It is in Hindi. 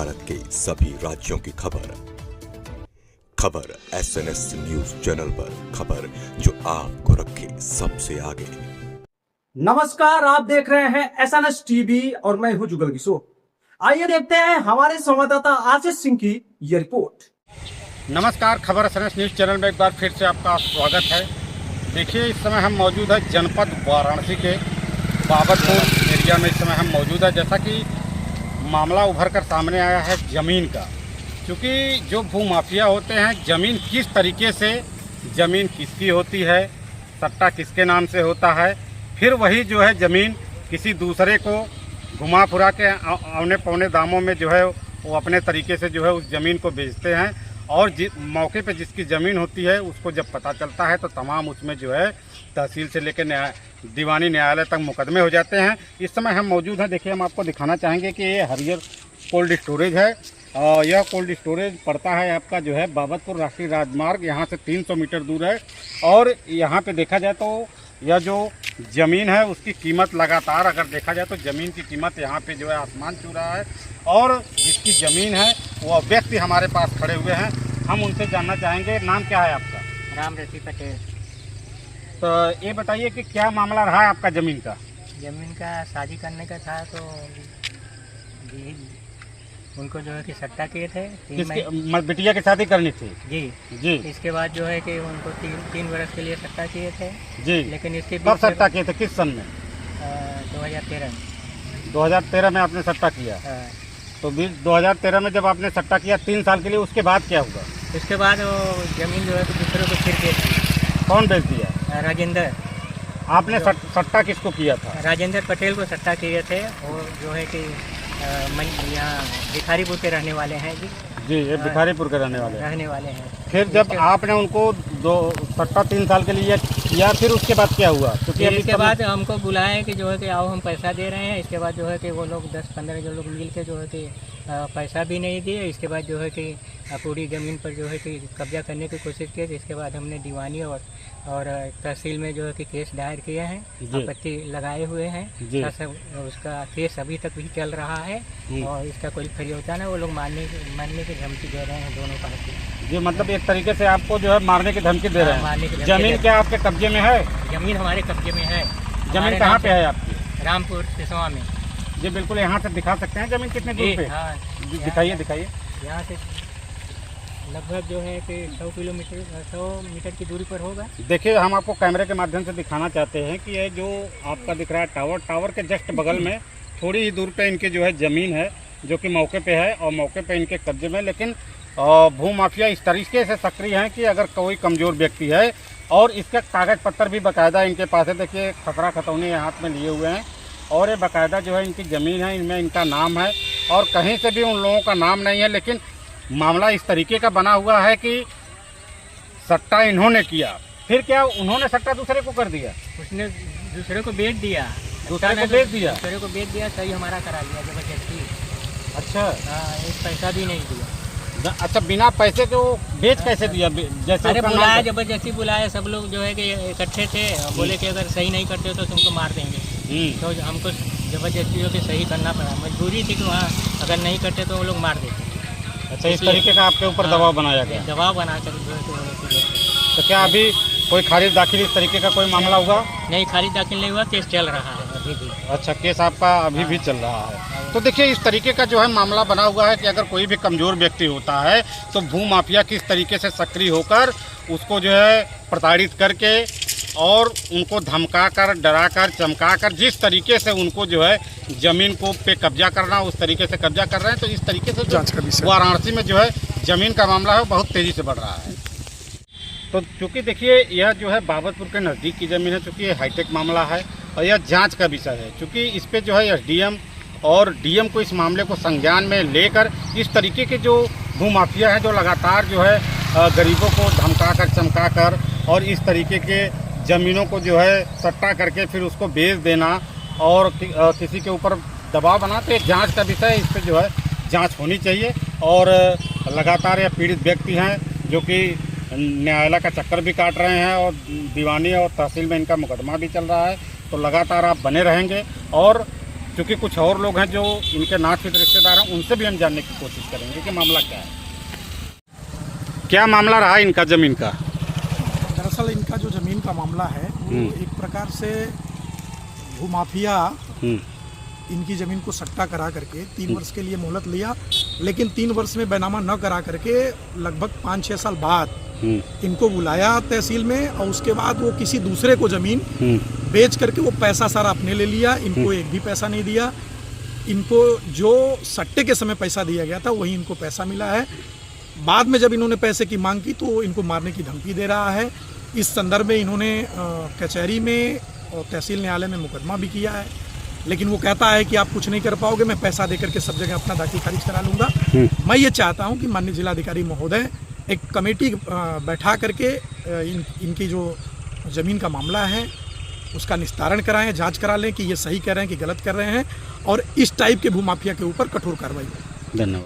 भारत के सभी राज्यों की खबर SNS न्यूज चैनल पर, खबर जो आपको रखे सबसे आगे। नमस्कार, आप देख रहे हैं SNS टीवी और मैं हूं जुगल किशोर। आइए देखते हैं हमारे संवाददाता आशीष सिंह की ये रिपोर्ट। नमस्कार, खबर SNS न्यूज चैनल में एक बार फिर से आपका स्वागत है। देखिए, इस समय हम मौजूद है जनपद वाराणसी के बाबतपुर एरिया में। इस समय हम मौजूद है, जैसा कि मामला उभर कर सामने आया है ज़मीन का। क्योंकि जो भूमाफिया होते हैं, ज़मीन किस तरीके से, ज़मीन किसकी होती है, सट्टा किसके नाम से होता है, फिर वही जो है ज़मीन किसी दूसरे को घुमा फुरा के औने पौने दामों में जो है वो अपने तरीके से जो है उस ज़मीन को बेचते हैं। और मौके पे जिसकी ज़मीन होती है उसको जब पता चलता है तो तमाम उसमें जो है तहसील से लेकर दीवानी न्यायालय तक मुकदमे हो जाते हैं। इस समय हम मौजूद हैं। देखिए, हम आपको दिखाना चाहेंगे कि ये हरियर कोल्ड स्टोरेज है। यह कोल्ड स्टोरेज पड़ता है आपका जो है बाबतपुर राष्ट्रीय राजमार्ग, यहाँ से 300 मीटर दूर है। और यहाँ पे देखा जाए तो यह जो ज़मीन है उसकी कीमत लगातार अगर देखा जाए तो ज़मीन की कीमत यहाँ पे जो है आसमान छू रहा है। और जिसकी ज़मीन है वो व्यक्ति हमारे पास खड़े हुए हैं, हम उनसे जानना चाहेंगे। नाम क्या है आपका? राम रसी पटेल। तो ये बताइए कि क्या मामला रहा है आपका ज़मीन का? ज़मीन का शादी करने का था तो उनको जो है कि सट्टा किए थे। बिटिया की शादी करनी थी जी। इसके बाद जो है कि उनको तीन वर्ष के लिए सट्टा किए थे जी। लेकिन इसके कब सट्टा किए थे, किस सन में? 2013 में आपने सट्टा किया। तो 2013 में जब आपने सट्टा किया 3 साल के लिए, उसके बाद क्या हुआ? उसके बाद वो ज़मीन जो है कि दूसरे को फिर बेच दी। कौन बेच दिया? राजेंद्र। आपने सट्टा किसको किया था? राजेंद्र पटेल को सट्टा किए थे। और जो है कि यहाँ भिखारीपुर के रहने वाले हैं जी। ये भिखारीपुर के रहने वाले हैं। फिर जब आपने उनको सट्टा 3 साल के लिए किया, फिर उसके बाद क्या हुआ? क्योंकि इसके बाद हमको बुलाए कि जो है कि आओ हम पैसा दे रहे हैं। इसके बाद जो है कि वो लोग 10-15 जो लोग मिल के जो है कि पैसा भी नहीं दिए। इसके बाद जो है कि पूरी ज़मीन पर जो है कि कब्जा करने की कोशिश की। इसके बाद हमने दीवानी और तहसील में जो है कि केस दायर किए हैं, आपत्ति लगाए हुए हैं। उसका केस अभी तक भी चल रहा है और इसका कोई फरियोता नहीं। वो लोग मारने की धमकी दे रहे हैं दोनों पार्टी जी। मतलब एक तरीके से आपको जो है मारने की धमकी दे रहे हैं। ज़मीन क्या आपके कब्जे में है? ज़मीन हमारे कब्जे में है। ज़मीन कहाँ पे है आपकी? रामपुर सिसवा में जी। बिल्कुल, यहाँ से दिखा सकते हैं ज़मीन कितने दूर पे? हाँ, दिखाइए। यहाँ से लगभग जो है कि 100 मीटर की दूरी पर होगा। देखिए, हम आपको कैमरे के माध्यम से दिखाना चाहते हैं कि ये जो आपका दिख रहा है टावर के जस्ट बगल में थोड़ी ही दूर पे इनकी जो है ज़मीन है, जो कि मौके पे है और मौके पे इनके कब्जे में। लेकिन भूमाफिया इस तरीके से सक्रिय हैं कि अगर कोई कमज़ोर व्यक्ति है और इसके कागज़ पत्तर भी बाकायदा इनके पास है। देखिए, खतरा खतौनी हाथ में लिए हुए हैं और ये बाकायदा जो है इनकी ज़मीन है, इनमें इनका नाम है और कहीं से भी उन लोगों का नाम नहीं है। लेकिन मामला इस तरीके का बना हुआ है कि सट्टा इन्होंने किया, फिर क्या उन्होंने सट्टा दूसरे को कर दिया? उसने दूसरे को बेच दिया। दूसरे को बेच दिया, सही हमारा करा लिया जबरदस्ती। अच्छा। एक पैसा भी नहीं दिया। अच्छा, बिना पैसे के वो बेच कैसे दिया? जैसे अरे बुलाया, जबरदस्ती बुलाया। सब लोग जो है कि इकट्ठे थे, बोले कि अगर सही नहीं करते हो तो तुमको मार देंगे। तो हमको जबरदस्ती हो के सही करना पड़ा। मजबूरी थी कि वहाँ अगर नहीं करते तो वो लोग मार देते। अच्छा, इस तरीके का आपके ऊपर दबाव बनाया गया? दबाव बना कर। तो क्या अभी कोई खारिज दाखिल इस तरीके का कोई मामला हुआ? नहीं, खारिज दाखिल नहीं हुआ, केस चल रहा है अभी भी। अच्छा, केस आपका अभी भी चल रहा है। तो देखिए, इस तरीके का जो है मामला बना हुआ है कि अगर कोई भी कमज़ोर व्यक्ति होता है तो भूमाफिया किस तरीके से सक्रिय होकर उसको जो है प्रताड़ित करके और उनको धमकाकर, डराकर, चमकाकर जिस तरीके से उनको जो है ज़मीन को पे कब्जा करना, उस तरीके से कब्जा कर रहे हैं। तो इस तरीके से वाराणसी में जो है ज़मीन का मामला है बहुत तेज़ी से बढ़ रहा है। तो चूँकि देखिए, यह जो है बाबतपुर के नज़दीक की ज़मीन है, चूँकि ये हाईटेक मामला है और यह जांच का विषय है। चूँकि इस पर जो है SDM और DM को इस मामले को संज्ञान में लेकर इस तरीके के जो भूमाफिया है जो लगातार जो है गरीबों को धमकाकर, चमकाकर और इस तरीके के ज़मीनों को जो है सट्टा करके फिर उसको बेच देना और किसी के ऊपर दबाव बनाते, जांच का विषय है। इस पर जो है जांच होनी चाहिए। और लगातार यह पीड़ित व्यक्ति हैं जो कि न्यायालय का चक्कर भी काट रहे हैं और दीवानी और तहसील में इनका मुकदमा भी चल रहा है। तो लगातार आप बने रहेंगे और क्योंकि कुछ और लोग हैं जो इनके नाथ हित रिश्तेदार हैं, उनसे भी हम जानने की कोशिश करेंगे कि मामला क्या है। क्या मामला रहा इनका ज़मीन का? दरअसल इनका जो ज़मीन का मामला है वो एक प्रकार से भूमाफिया इनकी ज़मीन को सट्टा करा करके 3 वर्ष के लिए मोहलत लिया, लेकिन 3 वर्ष में बैनामा न करा करके लगभग 5-6 साल बाद इनको बुलाया तहसील में, और उसके बाद वो किसी दूसरे को ज़मीन बेच करके वो पैसा सारा अपने ले लिया। इनको एक भी पैसा नहीं दिया। इनको जो सट्टे के समय पैसा दिया गया था वही इनको पैसा मिला है। बाद में जब इन्होंने पैसे की मांग की तो इनको मारने की धमकी दे रहा है। इस संदर्भ में इन्होंने कचहरी में और तहसील न्यायालय में मुकदमा भी किया है, लेकिन वो कहता है कि आप कुछ नहीं कर पाओगे, मैं पैसा देकर के सब जगह अपना दाखिल खारिज करा लूँगा। मैं ये चाहता हूँ कि माननीय जिलाधिकारी महोदय एक कमेटी बैठा करके इनकी जो ज़मीन का मामला है उसका निस्तारण कराएं, जांच करा लें कि ये सही कह रहे हैं कि गलत कर रहे हैं, और इस टाइप के भूमाफिया के ऊपर कठोर कार्रवाई। धन्यवाद।